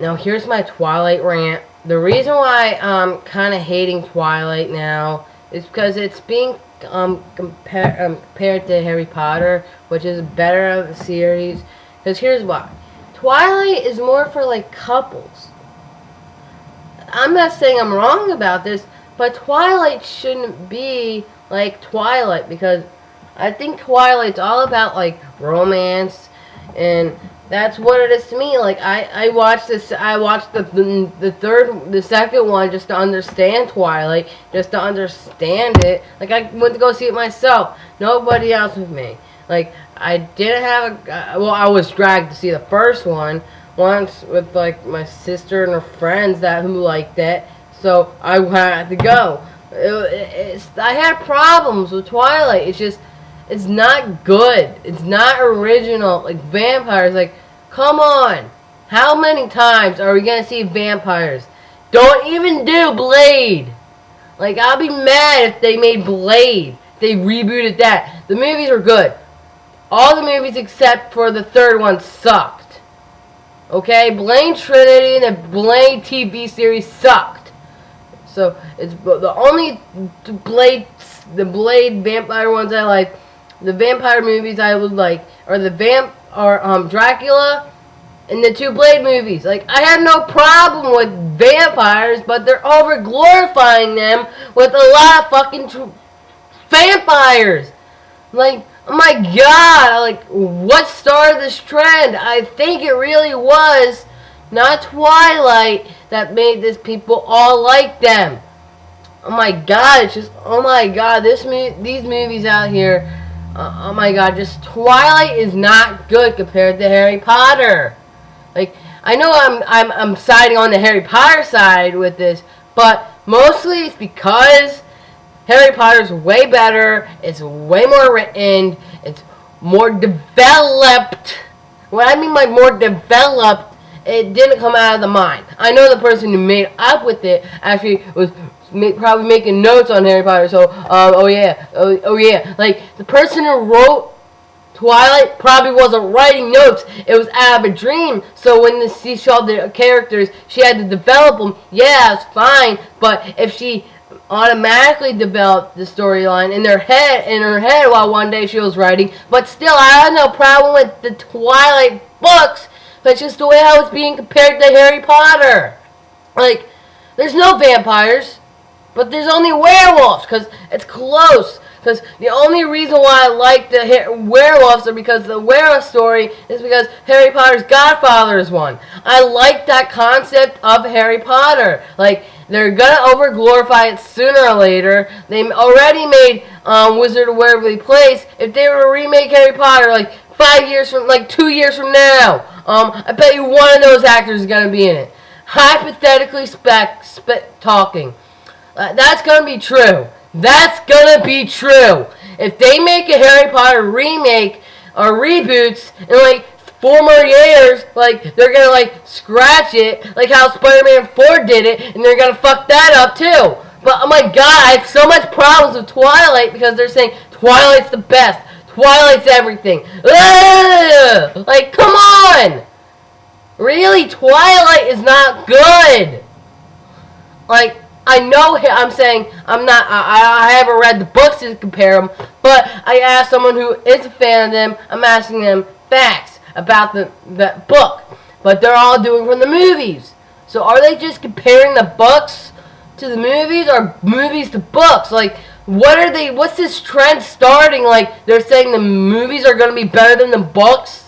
Now here's my Twilight rant. The reason why I'm kind of hating Twilight now is because it's being compared to Harry Potter, which is better of the series. Because here's why. Twilight is more for like couples. I'm not saying I'm wrong about this, but Twilight shouldn't be like Twilight, because I think Twilight's all about like romance, and that's what it is to me. Like I watched this. I watched the second one just to understand Twilight, just to understand it. Like I went to go see it myself. Nobody else with me. Like I didn't have a. Well, I was dragged to see the first one once with like my sister and her friends who liked it. So I had to go. I had problems with Twilight. It's not good. It's not original. Like vampires, like, come on. How many times are we gonna see vampires? Don't even do Blade. Like, I'll be mad if they made Blade. They rebooted that. The movies were good. All the movies except for the third one sucked. Okay? Blade Trinity and the Blade TV series sucked. So, it's the only Blade vampire ones I like. The vampire movies I would like are Dracula and the two Blade movies. Like, I have no problem with vampires, but they're over glorifying them with a lot of fucking vampires. Like, oh my god, like, what started this trend? I think it really was not Twilight that made these people all like them. Oh my god, it's just, oh my god, these movies out here. Oh my god, just Twilight is not good compared to Harry Potter. Like, I know I'm siding on the Harry Potter side with this, but mostly it's because Harry Potter's way better, it's way more written, it's more developed. What I mean by more developed, it didn't come out of the mind. I know the person who made up with it actually was probably making notes on Harry Potter, so, oh yeah, like, the person who wrote Twilight probably wasn't writing notes, it was out of a dream, so when she saw the characters, she had to develop them. Yeah, it's fine, but if she automatically developed the storyline in her head while one day she was writing, but still, I have no problem with the Twilight books, but it's just the way how it's being compared to Harry Potter. Like, there's no vampires, but there's only werewolves, because it's close. Because the only reason why I like the werewolves are because the werewolf story is because Harry Potter's godfather is one. I like that concept of Harry Potter. Like, they're going to over-glorify it sooner or later. They already made Wizard of Waverly Place. If they were to remake Harry Potter, like, 2 years from now, I bet you one of those actors is going to be in it. Hypothetically talking. That's going to be true. That's going to be true. If they make a Harry Potter remake or reboots in like 4 more years, like, they're going to like scratch it like how Spider-Man 4 did it, and they're going to fuck that up too. But oh my god, I have so much problems with Twilight because they're saying Twilight's the best. Twilight's everything. Ugh! Like, come on! Really? Twilight is not good. Like, I know I'm saying I haven't read the books to compare them, but I asked someone who is a fan of them, I'm asking them facts about the book. But they're all doing from the movies. So are they just comparing the books to the movies or movies to books? Like, what's this trend starting? Like, they're saying the movies are going to be better than the books?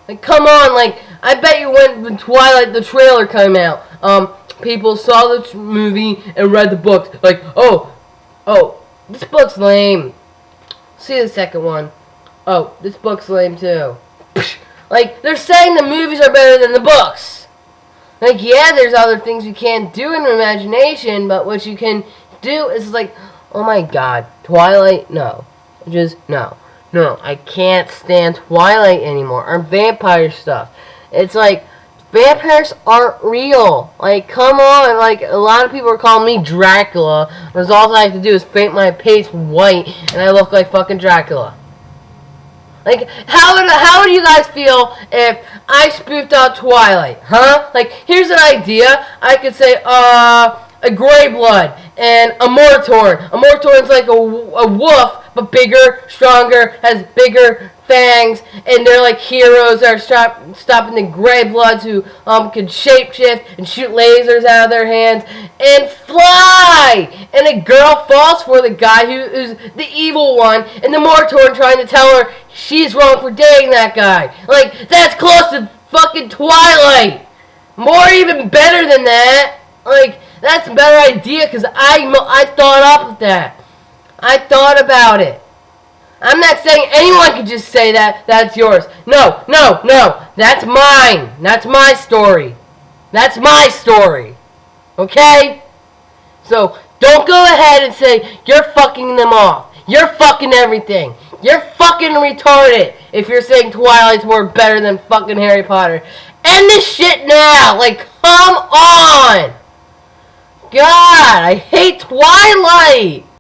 Like, come on, like, I bet you when Twilight, the trailer came out, people saw the movie and read the books. Like, oh, this book's lame. See the second one. Oh, this book's lame too. Like, they're saying the movies are better than the books. Like, yeah, there's other things you can't do in imagination, but what you can do is like, oh my god, Twilight, no. Just, no. No, I can't stand Twilight anymore, or vampire stuff. It's like, vampires aren't real. Like, come on. Like, a lot of people are calling me Dracula. Because all I have to do is paint my face white, and I look like fucking Dracula. Like, how would you guys feel if I spoofed out Twilight, huh? Like, here's an idea. I could say, a Grey Blood and a Mortorn. A Mortorn's like a wolf, but bigger, stronger, has bigger fangs, and they're like heroes that are stopping the Grey Bloods who can shapeshift and shoot lasers out of their hands and fly. And a girl falls for the guy who's the evil one, and the Mortorn trying to tell her she's wrong for dating that guy. Like, that's close to fucking Twilight. More even better than that. Like, that's a better idea because I thought up with that. I thought about it. I'm not saying anyone can just say that's yours. No. That's mine. That's my story. That's my story. Okay? So, don't go ahead and say you're fucking them off. You're fucking everything. You're fucking retarded if you're saying Twilight's more better than fucking Harry Potter. End this shit now. Like, come on. God, I hate Twilight.